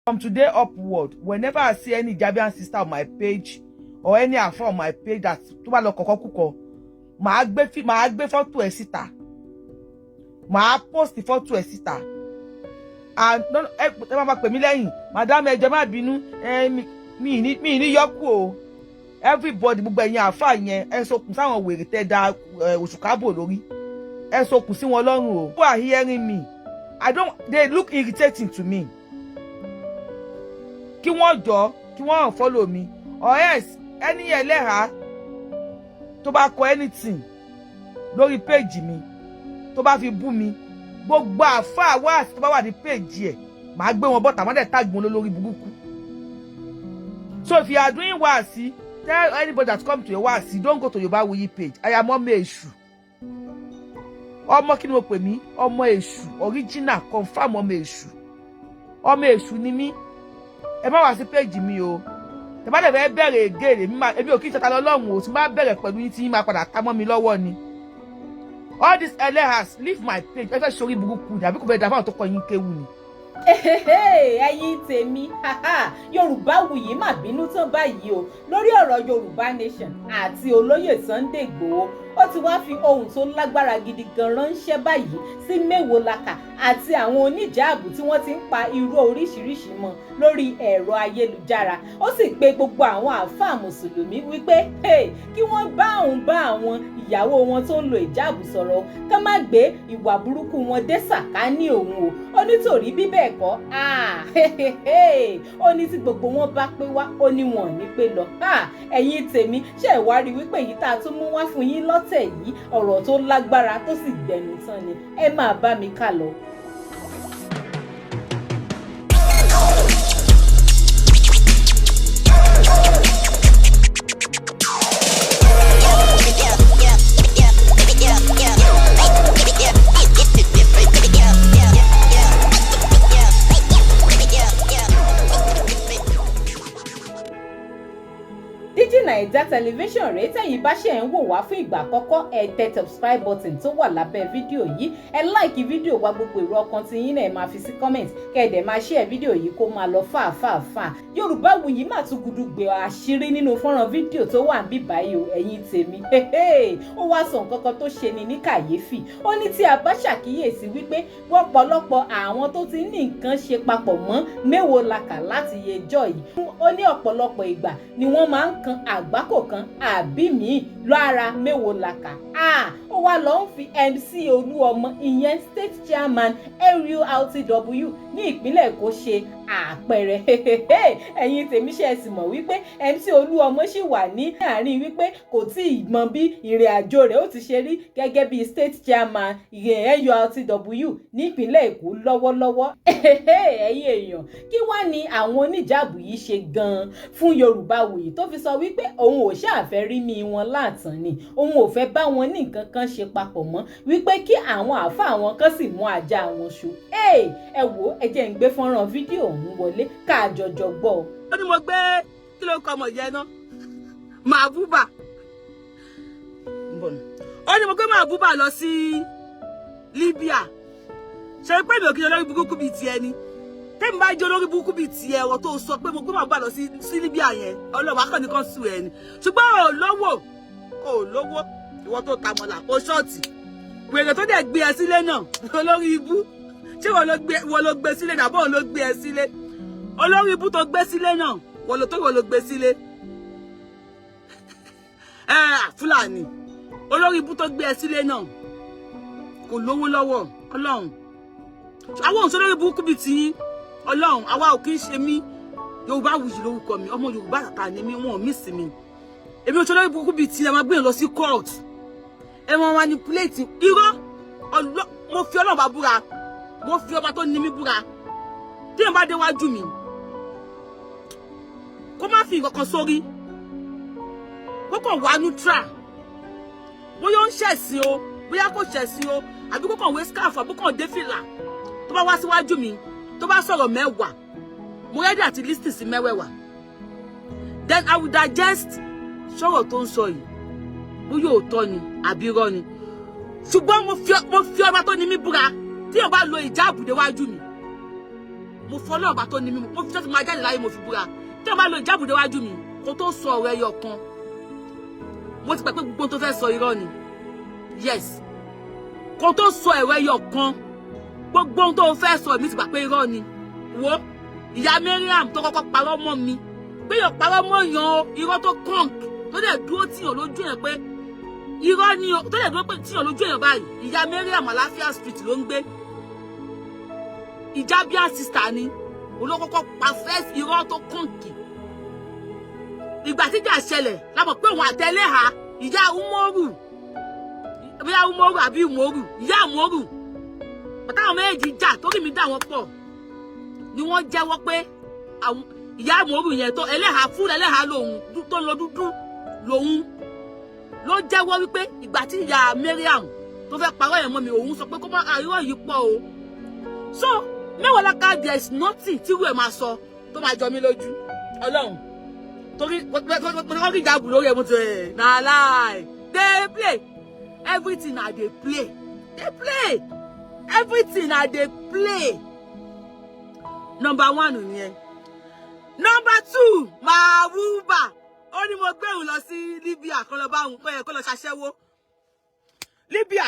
From today upward, whenever I see any Jabian sister on my page or any Alfa on my page that tó bá lọ kọ̀kọ́ kúkọ, màá gbé photo ẹ̀ síta. Màá post photo ẹ̀ síta. And no, ẹ máa pè mí lẹ́yìn, madam ẹ jọ̀ọ́ má bínú, mi ní yọkù o. Everybody gbogbo ẹ̀yin Alfa yẹn ẹ sokùn sáwọn wèrè tẹ́ da òṣùkábò lórí. Ẹ sokùn sí wọn lọ́rùn o. People are hearing me. They look irritating to me. Kí wọ́n jọ, kí wọ́n follow me. Or else, any ẹlẹ́hà tó bá kọ anything lórí page mi, tó bá fi bú mi, gbogbo Alfa wá tó bá wà ní page ẹ̀, màá gbé wọn bọ́ta, màá dẹ̀ tag wọn lórí burúkú. So if you are doing wasi, tell anybody that come to your wasi, don't go to Yoruba Wuyi page. I am ọmọ èṣù. Ọmọ kí ni mo pè mí? Ọmọ èṣù, original, confirm ọmọ èṣù. Ọmọ èṣù ni mí. Ẹ má wá sí page mi o. Tẹ́ bá dẹ̀ fẹ́ bẹ̀rẹ̀ again, èmi ò kí ṣe ta lọ́lọ́run o, tí bá bẹ̀rẹ̀ pẹ̀lú yín tí yín máa padà ta mọ́ mi lọ́wọ́ ni. All these elehas, leave my page. Ẹ fẹ́ sórí burúkú ni, àbí kò fẹ́ dá fáwọn tó kọ yín kéwú ni. Ẹ̀yin tèmi, Yoruba Wuyi má bínú tán báyìí o lórí ọ̀rọ̀ Yorùbá Nation àti olóyè Sunday Igboho. Ó ti wá fi ohun tó lágbára gidi gan ránṣẹ́ báyìí sí Mewolaka àti àwọn oníjàábù tí wọ́n ti ń pa irọ́ oríṣiríṣi mọ́ lórí ẹ̀rọ ayélujára. Ó sì pe gbogbo àwọn Alfa Mùsùlùmí wípé kí wọ́n bá àwọn ìyàwó wọn tó ń lo ìjàábù sọ̀rọ̀ ká má gbé ìwà burúkú wọn dé sàkání òun o. Ó nítorí bí bẹ́ẹ̀ kọ́ ó ní tí gbogbo wọn bá pé wá ó ní wọn ò ní pé lọ. Ẹ̀yin tèmi ṣe ìwà rí wípé èyí tá a tún mú wá fún yín lọ́tẹ̀ yìí ọ̀rọ̀ tó lágbára tó sì gbẹnu tán ni. Ẹ máa bá mi kà lọ. Naija television rèé tẹ̀yin bá ṣe ń wò wá fún ìgbà àkọ́kọ́ ẹ tẹ subscribe button tó wà lábẹ́ fídíò yìí ẹ like fídíò wa gbogbo èrò ọkàn tí yín náà ẹ máa fi sí comment kẹ́ẹ̀dẹ̀ máa share fídíò yìí kó máa lọ fàáfàá. Yorùbá Wuyi máa tún gudugbè àṣírí nínú fọ́nrán fídíò tó wà níbí báyìí o ẹ̀yin tèmi. Ó wá sọ nǹkan kan tó ṣe ni ní kàyéfì. Ó ní tí a bá ṣàkíyèsí wípé ọ̀pọ̀lọpọ̀ àwọn tó ti ní nǹkan ṣe papọ̀ mọ́ Mewolaka láti yẹjọ́ yìí. Ó ní ọ̀pọ̀lọpọ̀ ìgbà ni wọ́n máa ń kan àgbákò kan àbí míì lára Mewolaka. Ó wá lọ ń fi MC Olúọmọ ìyẹn state chairman LURTW ní ìpínlẹ̀ Èkó ṣe àpẹẹrẹ. Ẹ̀yin tèmi ṣe sì mọ̀ wípé MC Olúọmọ ṣì wà ní àárín wípé kò tí ì mọ bí ìrìn àjò rẹ̀ ó ti ṣe rí gẹ́gẹ́ bí state chairman ìyẹn LURTW ní ìpínlẹ̀ Èkó lọ́wọ́lọ́wọ́. Ẹ̀yin èèyàn kí wá ni àwọn oníjàbù yìí ṣe gan-an fún Yorùbá Wuyi tó fi sọ wípé òun ò ṣàfẹ́ rí mi wọn látàn ni òun ò fẹ́ bá wọn ní nǹkan kan ṣe papọ̀ mọ́ wípé kí àwọn Alfa àwọn kan sì mú ajá wọn ṣu. Ẹ wò ẹ jẹ́ ń gbé fọ́nrán fídíò ọ̀hún wọlé ká jọjọ gbọ́. Ó ní mo gbé kí ló kọ ọmọ yẹn náà Màbúbà. Ó ní mo gbé Màbúbà lọ sí Libya. Ṣé pé mi ò kí olórí burúkú bíi tiẹ̀ ni? Tẹ́mi bá jẹ́ olórí burúkú bíi tiẹ̀ ọ̀rọ̀ tó sọ pé mo gbé Màbúbà lọ sí Libya yẹn ọlọ́wọ́ akọ́ni kan sùn ẹ̀ ni. Ṣùgbọ́n ò lówó ìwọ tó ta mọ́là ó ṣọ́ọ̀tì. Wèrè tó dẹ̀ gbé ẹ sílé náà olórí ibú. Ṣé wọ́n ló gbé sílé nàbọ̀ ló gbé ẹ sílé? Olórí ibú tó gbé sílé náà wọ́n ló gbé sílé. Fúlàní olórí ibú tó gbé ẹ sílé náà kò lówó lọ́wọ́ Ọlọ́run. Àwọn òṣèré lórí burúkú bíi tiyín Ọlọ́run àwa ò kí ń ṣe mí Yorùbá Wuyi lórúkọ mi ọmọ Yorùbá àtàtà ni mí wọn ò mí sí mi. Èmi òṣèré lórí burúkú bíi tiyín ẹ máa gbé lọ sí court ẹ máa manipulate irọ́ mo fi Ọlọ́run bá búra mo fi ọba tó ní mí búra tí ẹ bá dé wájú mi kó má fi nǹkan kan sórí kó kàn wá neutral bóyá ó ń ṣẹ̀sìn o bóyá kò ṣẹ̀sìn o àbí kó kàn wé scarf àbí kàn dé fìlà tó bá wá síwájú mi tó bá sọ̀rọ̀ mẹ́wàá mo ready àti listen sí mẹ́wẹ̀wá then I will digest sọ̀rọ̀ tó ń sọ yìí bóyá òótọ́ ni àbí irọ́ ni ṣùgbọ́n mo fi ọba tó ní mí búra tí yóò bá lo ìjáàbù déwájú mi mo fọlọ́ ọ̀bà tó ní mi mo fi tó ti máa jáde láyé mo fi búra tí wọ́n bá lo ìjáàbù déwájú mi kó tó sọ ọ̀rọ̀ ẹyọ kan mo ti pẹ́ pé gbogbo tó fẹ́ sọ irọ́ ni yes kó tó sọ ẹ̀rọ ẹyọ kan gbogbo tó fẹ́ sọ mi ti gbà pé irọ́ ni wo ìyá Mariam tó kọ́kọ́ parọ́ mọ́ mi pé yóò parọ́ mọ́ yan irọ́ tó kọ́ǹk tó dẹ̀ dúró tíyàn lójú yẹn pé irọ́ ni tó dẹ̀ dúró pé tíyàn lójú yẹn báyìí ìyá Mariam Àlàáfíà street ló ń gbé Ijabian sister ni olókọ́kọ́ pa first irọ́ tó kọ́ǹkì ìgbà tíjà ṣẹlẹ̀ lábọ̀ pé òun àtẹlẹ́hà ìyá Umoru àbí Umoru ìyá Umoru bàtàwọn méjì jà torí mi dà wọ́n pọ̀ ni wọ́n jẹ́wọ́ pé àwọn ìyá Umoru yẹn tó ẹlẹ́hà fún ẹlẹ́hà lòun tó ń lọ dúdú lòun ló jẹ́wọ́ wípé ìgbà tí ìyá Mariam tó fẹ́ parọ́ yẹn mọ́ mi òun sọ pé kó má àríwọ̀ yìí pọ̀ o so Mewolaka there is nothing tí wọ́n máa sọ tó máa jọ mí lójú Ọlọ́run torí wọ́n rí ìjábù lórí ẹ̀mú tó ẹ̀ na lie they play everything na they play everything na they play number 1 nìyẹn number 2 Mawuba ó ní mo gbẹ̀rù lọ sí Libya kó lọ bá òun pé kó lọ ṣaṣẹ́wó Libya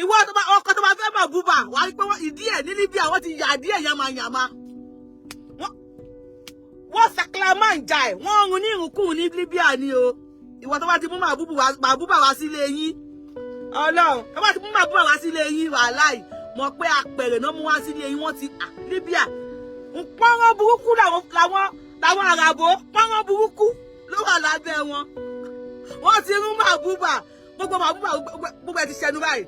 ìwọ tó bá ọkọ tó bá fẹ́ Mawuba wà rí pé ìdí ẹ̀ ní Libya wọ́n ti yà díẹ̀ yamayama wọ́n sàkàlámà ń jà ẹ̀ wọ́n rún ní ìrùnkùn ní Libya ni o ìwọ tó bá ti mú Mawuba wá sílé yín Ọlọ́run tó bá ti mú Mawuba wá sílé yín wàláì mọ̀ pé apẹ̀rẹ̀ náà mú wá sílé yín wọ́n ti Libya ń pọ́nrán burúkú làwọn àràbò pọ́nrán burúkú ló wà lábẹ́ wọn wọ́n ti rún Mawuba gbogbo ẹ̀ ti ṣẹnu báyìí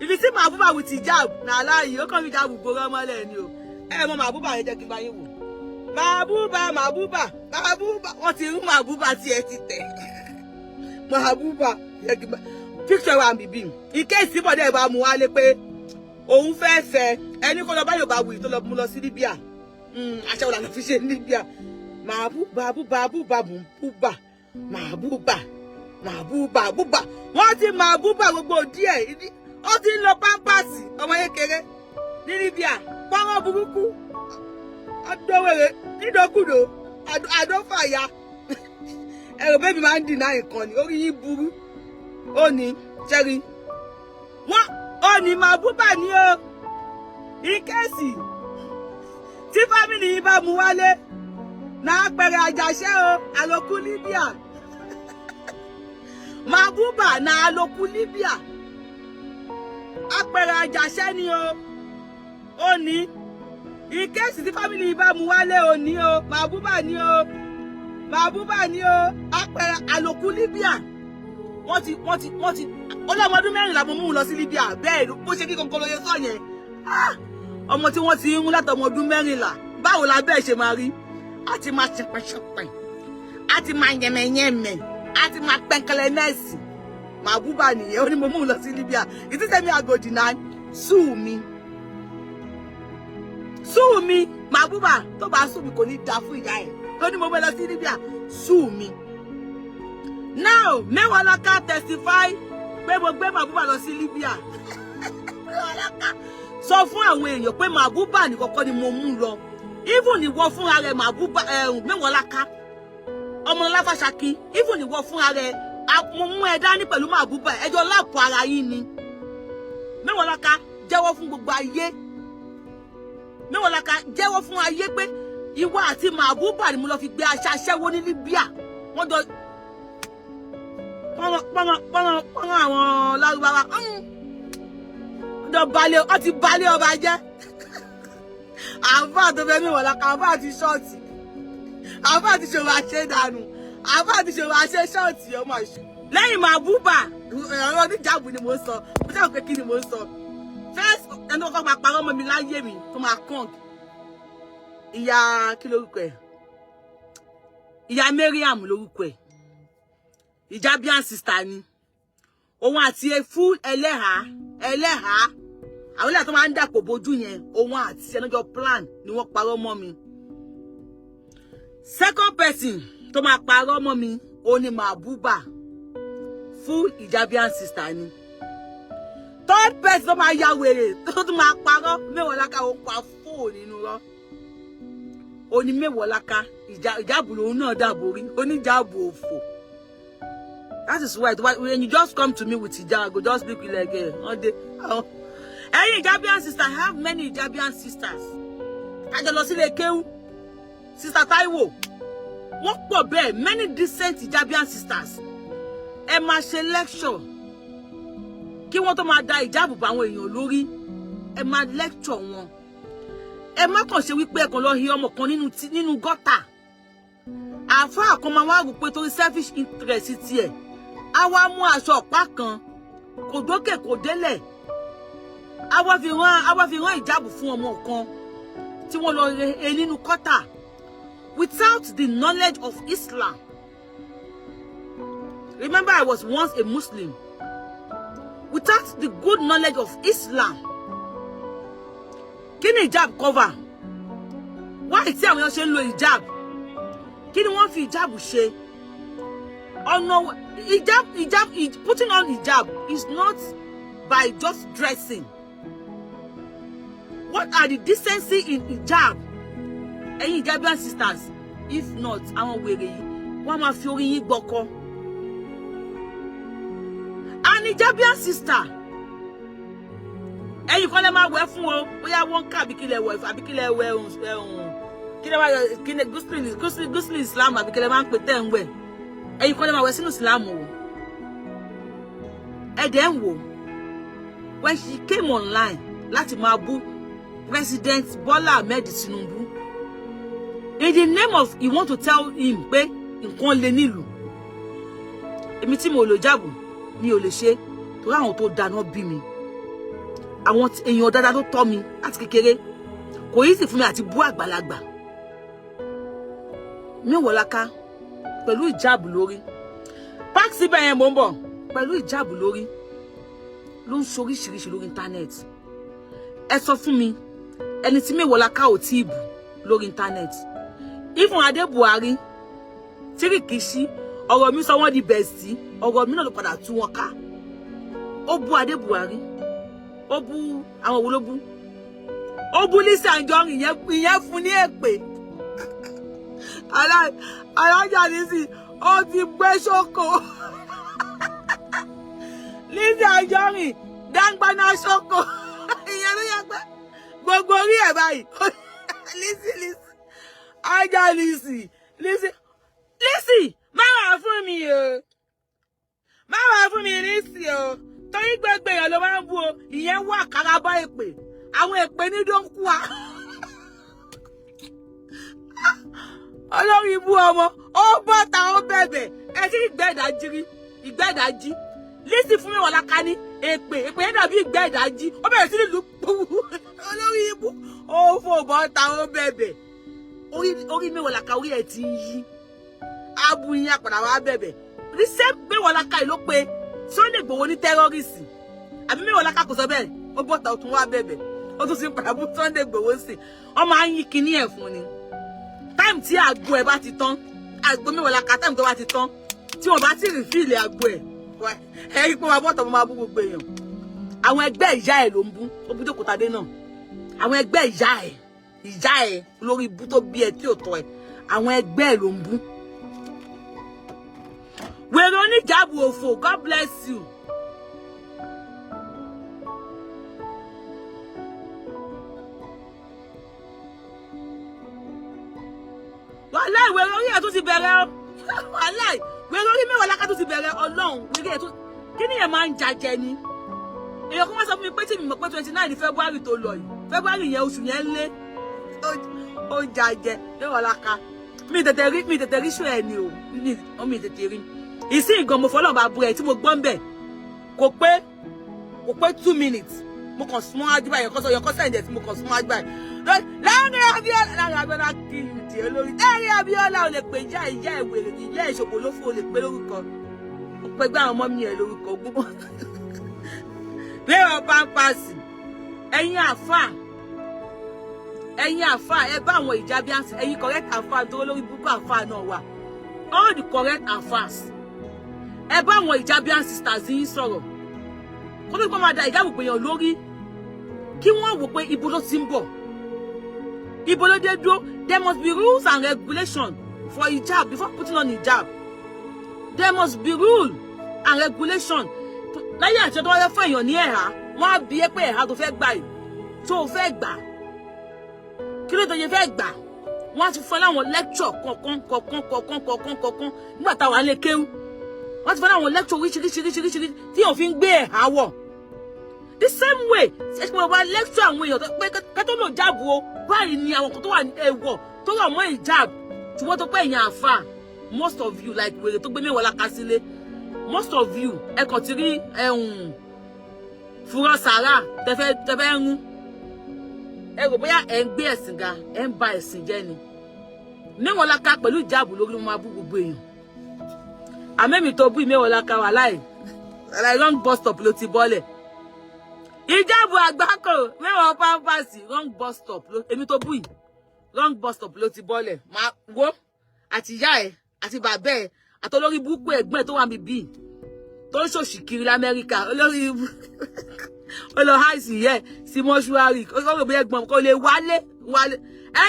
if you see Mawuba with hijab na láàyè ó kàn fi hijab gbogbo ọmọlẹ̀ ni o ẹ mọ Mawuba yẹn jẹ́ kí n bá yín wò Mawuba wọ́n ti rún Mawuba tí ẹ ti tẹ̀ Mawuba yẹ kí n bá picture wa bìbí ike ìsìnbọ̀dẹ̀ bá mu wálé pé òun fẹ́ ẹni kó lọ bá Yoruba Wuyi tó lọ mú lọ sí Libya àṣẹ wò lànà fi ṣe Libya Mawuba wọ́n ti Mawuba gbogbo díẹ̀ ó ti ń lọ pampasì ọmọ kékeré ní Libya pọ́nrán burúkú ọdọ́wẹ̀rẹ̀ nídọ́kùdò àdọ́fàyà ẹ̀rọ bẹ́ẹ̀ mi máa ń dì náà nǹkan ni orí yín burú ó ní ṣẹ́rí wọ́n ó ní Mawuba ní o ìkẹ́sì tí fámìlì yìí bá mú wálé náà pẹ̀rẹ̀ àjàṣẹ́ o àlòkù Libya Mawuba náà àlòkù Libya apẹ̀rẹ̀ àjàṣẹ́ ni o ó ní ìkẹ́sì tí fámìlì yìí bá mú wálé o ní o Mawuba ní o apẹ̀rẹ̀ àlòkù Libya wọ́n ti ọlọ́mọdún 14 mo mú un lọ sí Libya bẹ́ẹ̀ bó ṣe kí kankan lóye sọ yẹn ọmọ tí wọ́n ti ń rún látọmọdún 14 báwo la bẹ́ẹ̀ ṣe máa rí a ti máa ṣẹpẹṣẹpẹ a ti máa yẹmẹyẹmẹ a ti máa pẹnkẹlẹ nẹ́ẹ̀sì Mawuba nìyẹn ó ní mo mú un lọ sí Libya ìtítẹ́mi àgòdì náà sùn mi Mawuba tó bá sùn mi kò ní da fún ìyá ẹ̀ ó ní mo gbé lọ sí Libya sùn mi. Now Mewolaka testify pé mo gbé Mawuba lọ sí Libya sọ fún àwọn èèyàn pé Mawuba ní kọ́kọ́ ni mo mú lọ even ìwọ fúnra rẹ̀ Mawuba Mewolaka ọmọ Láfàṣàkí even ìwọ fúnra rẹ̀ mo mú ẹ dání pẹ̀lú Mawuba ẹjọ́ lápò ara yín ni Mewolaka jẹ́wọ́ fún gbogbo ayé Mewolaka jẹ́wọ́ fún ayé pé ìwọ àti Mawuba ni mo lọ fi gbé aṣaṣẹ́wó ní Libya wọ́n jọ pọ́nrán àwọn Lárúbáwá ó ti balẹ̀ ọba jẹ́ àbá tó fẹ́ Mewolaka àbá ti ṣọ́ọ̀tì àbá ti ṣòro àṣẹ dànù àbá ti ṣòro àṣẹ ṣọ́ọ̀tì ọmọ ìṣù lẹ́yìn Mawuba ọ̀rọ̀ oníjàbù ni mo ń sọ mo jẹ́ òkè kí ni mo ń sọ first ẹni tó kọ́ máa parọ́ mọ́ mi láyé mi tó máa kàn ìyá kí lórúkọ ẹ̀ ìyá Mariam lórúkọ ẹ̀ Ijabian sister ni òun àti full ẹlẹ́hà àwọn ilé tó máa ń dàpọ̀ bójú yẹn òun àti ẹnìjọ plan ni wọ́n parọ́ mọ́ mi second person tó máa parọ́ mọ́ mi ó ní Mawuba full Ijabian sister ni third person tó máa ya wèrè tó tún máa parọ́ Mewolaka ó pa fóònù nínú rọ́ Oni Mewolaka hijab lo na dabori oni hijab ofo. That is why when you just come to me with hijab, I go just speak like any Hijabian sister, I have many Hijabian sisters. I just see Sister Taiwo. What for be many decent Hijabian sisters. Ẹ máa ṣe lecture. Kí wọ́n tó máa da hijab bá àwọn èèyàn lórí. Ẹ máa lecture wọn. Ẹ má kàn ṣe wípé ẹ kàn lọ hi ọmọ kan nínú gutter. Àfáà kan máa wá rò pé torí selfish interest tiẹ̀. A wá mú aṣọ ọ̀pá kan. Kò dókè kò délẹ̀. A wá fi rán hijab fún ọmọ kan tí wọ́n lọ he nínú gutter. Without the knowledge of Islam. Remember, I was once a Muslim. Without the good knowledge of Islam. Kí ni hijab cover? Why tí àwọn èèyàn ṣe ń lo hijab? Kí ni wọ́n fi hijab ṣe? Oh no, hijab, putting on hijab is not by just dressing. What are the decency in hijab? Ẹ̀yin Hijabian sisters, if not, àwọn wèrè yìí, wọ́n máa fi orí yín gbọ́kọ́. An Hijabian sister, ẹ̀yin kọ́ lẹ máa wẹ̀ fún o, bóyá wọ́n ká àbíkílẹ̀ wẹ̀ àbíkílẹ̀ wẹ̀ kílẹ̀ wá kílẹ̀ gúúsùlù Islam àbíkílẹ̀ máa ń pè tẹ́ ń wẹ̀. Ẹ̀yin kọ́ lẹ máa wẹ̀ sínú Islam o. Ẹ̀dẹ̀ ń wò, when she came online láti máa bú President Bola Ahmed Tinubu. In the name of, you want to tell him pé nǹkan lè nílùú. Èmi tí mo lò hijab mi ò lè ṣe torí àwọn tó dáná bí mi. Àwọn èèyàn dáadáa tó tọ́ mi láti kékeré. Kò easy fún mi àti bú àgbàlagbà. Mewolaka pẹ̀lú hijab lórí. Park síbẹ̀ yẹn mo ń bọ̀ pẹ̀lú hijab lórí. Ló ń ṣoríṣiríṣi lórí internet. Ẹ sọ fún mi ẹni tí Mewolaka ò tí bú lórí internet. Even Ade Buhari Tirikisi ọ̀rọ̀ mi sọ wọ́n di bestie, ọ̀rọ̀ mi náà ló padà tú wọn ká. Ó bú Ade Buhari, ó bú àwọn wo ló bú? Ó bú Lizzy Anjorin ìyẹn fún ní èpè. Alájà Lizzy ó ti gbé ṣókò. Lizzy Anjorin dangbana ṣókò. Ìyẹn ló yẹ pé gbogbo orí ẹ̀ báyìí. Lizzy Aja Lizzy má wá fún mi o. Má wá fún mi Lizzy o. Torí gbogbo èèyàn ló máa ń bú o. Ìyẹn wà karabá èpè. Àwọn èpè ní dó ń kú wa. Olórí ibú ọmọ, ó bọ́ta ó bẹ̀bẹ̀. Ẹ ti ìgbẹ́dàjí. Lizzy fún Mewolaka ní èpè yẹn dàbí ìgbẹ́dàjí. Ó bẹ̀rẹ̀ sí ní lù pú. Olórí ibú, ó fò bọ́ta ó bẹ̀bẹ̀. Orí Mewolaka orí ẹ̀ ti yí. Abu yín àpàdà wá bẹ̀bẹ̀. The same Mewolaka ló pé Sunday Igboho ní terrorist. Àbí Mewolaka kò sọ bẹ́ẹ̀. Ó bọ́ta ó tún wá bẹ̀bẹ̀. Ó tún sì ń padà bú Sunday Igboho sí. Ó máa ń yí kinní ẹ̀ fún ni. Time tí àgbo ẹ̀ bá ti tán. Àgbo Mewolaka time tó bá ti tán. Tí wọ́n bá ti refill àgbo ẹ̀. Ẹ rí pé wọ́n bọ́ta máa bú gbogbo èèyàn. Àwọn ẹgbẹ́ ìyá ẹ̀ ló ń bú. Ó bú Jókòtadé náà. Àwọn ẹgbẹ́ ìyá ẹ̀ lórí ibú tó bí ẹ tí ò tọ́ ẹ. Àwọn ẹgbẹ́ ẹ̀ ló ń bú. Wèrè oníjàbù òfò, God bless you. Wàláì wèrè orí ẹ̀ tún ti bẹ̀rẹ̀ o. Wàláì wèrè orí Mewolaka tún ti bẹ̀rẹ̀ Ọlọ́run. Wèrè ẹ̀ tún kí ni ẹ̀ máa ń jajẹ ni? Èèyàn kan wá sọ fún mi pé tí mi mọ̀ pé 29 February tó lọ yìí. February yẹn oṣù yẹn lé. Ó jajẹ Mewolaka. Mi tètè rí ṣó ẹ ni o. Mi tètè rí. Ìsìn ìgan mo fọlọ́ bá bu ẹ̀ tí mo gbọ́ ń bẹ̀. Kò pé 2 minutes. Mo kàn súnmọ́ ájú báyìí. Yọkọ́ sẹ́ǹdẹ̀ tí mo kàn súnmọ́ ájú báyìí. Láàrin Abíọ́lá kí n tì ẹ́ lórí. Láàrin Abíọ́lá ò lè pè ìyá ìwèrè ìyá ìṣòbò ló fún o lè pè lórúkọ. Ó pẹ́ gbá àwọn ọmọ mi ẹ̀ lórúkọ gbogbo. Lérò pampasì. Ẹ̀yin àfáà ẹ bá àwọn Hijabian ẹ̀yin correct àfáà tó lórí búkú àfáà náà wà. All the correct àfáàs. Ẹ bá àwọn Hijabian sisters yín sọ̀rọ̀. Kó tó kó máa da ìjábù pèèyàn lórí. Kí wọ́n wò pé ibo ló ti ń bọ̀. Ibo ló dé dúró. There must be rules and regulations for hijab before putting on hijab. There must be rule and regulation. Láyé àti tó wá fún èèyàn ní ẹ̀há, wọ́n á bi ẹ́ pé ẹ̀há tó fẹ́ gbà yìí. Tó fẹ́ gbà. Kí ló tó yẹ fẹ́ gbà? Wọ́n á ti fún láwọn lecture kọ̀ọ̀kan nígbà tá wà lè kéwú. Wọ́n ti fún láwọn lecture oríṣiríṣi tí yóò fi ń gbé ẹ̀há wọ̀. The same way, ṣe pé wọ́n lecture àwọn èèyàn tó pé ká tó lò jáàbù o, báyìí ni àwọn kan tó wà ní ẹ̀wọ̀ tó wà mọ́ hijab. Ṣùgbọ́n tó pé èèyàn àfà, most of you like wèrè tó gbé Mewolaka sílé. Most of you, ẹ kàn ti rí fúrọ́ sàrà tẹ́fẹ́ ń ẹ rò bóyá ẹ ń gbé ẹ̀sìn ga, ẹ ń ba ẹ̀sìn jẹ́ ni. Mewolaka pẹ̀lú ìjáàbù lórí mo máa bú gbogbo èèyàn. Àmẹ́mi tó bú Mewolaka wà láì wrong bus stop ló ti bọ́lẹ̀. Ìjáàbù àgbákò mẹ́wàá pampasì wrong bus stop ló èmi tó bú yìí wrong bus stop ló ti bọ́lẹ̀. Máa wo àti ìyá ẹ̀ àti bàbá ẹ̀ àtolórí burúkú ẹ̀gbọ́n tó wà mí bí tó ń ṣòṣì kiri l'Amẹ́ríkà olórí olóhàìsì yẹ sí mọ́ṣúárì ó bí ẹ̀gbọ́n kò lè wálé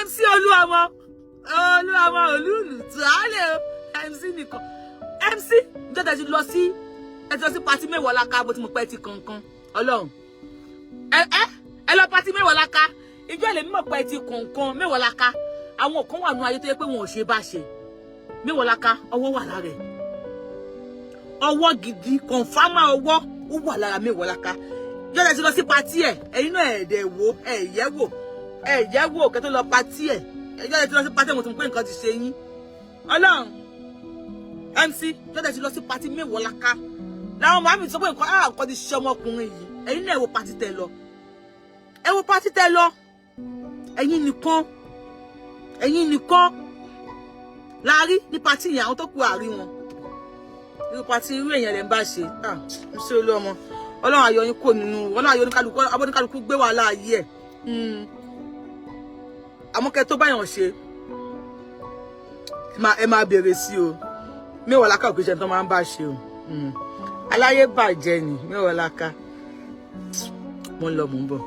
MC olúọmọ olúùlù tùálẹ̀ MC nìkan MC jẹ́tẹ̀ ti lọ sí pàtí Mewolaka bó ti mọ̀ pẹ́ ti kankan ọlọ́run ẹ lọ pàtí Mewolaka ìjọ lè mímọ̀ pẹ́ ti kankan Mewolaka àwọn kan wà nù ayé tó yẹ pé wọn ò ṣe bá ṣe Mewolaka ọwọ́ wà lára ẹ̀ ọwọ́ gidi kọ̀nfàmà ọwọ́ ó wà lára Mewolaka jọ́dẹ̀ ti lọ sí pàtí ẹ̀ ẹ̀yin náà ẹ̀yẹ́wò kẹ́ tó lọ pàtí ẹ̀ jọ́dẹ̀ ti lọ sí pàtí ẹ̀ mo ti mọ̀ pé nǹkan ti ṣe yín ọlọ́run MC jọ́dẹ̀ ti lọ sí pàtí Mewolaka làwọn màmí sọ pé nǹkan ti ṣe ọmọkùnrin yìí ẹ̀yin náà ẹ wo pàtí tẹ́ lọ ẹ̀yin nìkan láàrí ní pàtí yẹn àwọn tó kù àrí wọn irú pàtí irú èèyàn lè ń bá ṣe ṣe olú ọmọ ọlọ́run ayọ̀ yín kò nínú ọlọ́run ayọ̀ oníkálukú abọ́níkálukú gbé wàhálà ayé ẹ̀ àmọ́kẹ́ tó báyàn ṣe ẹ máa bèrè sí o Mewolaka òkè ṣe tó máa ń bá ṣe o aláyé bàjẹ́ ni Mewolaka mo ń lọ mò ń bọ̀.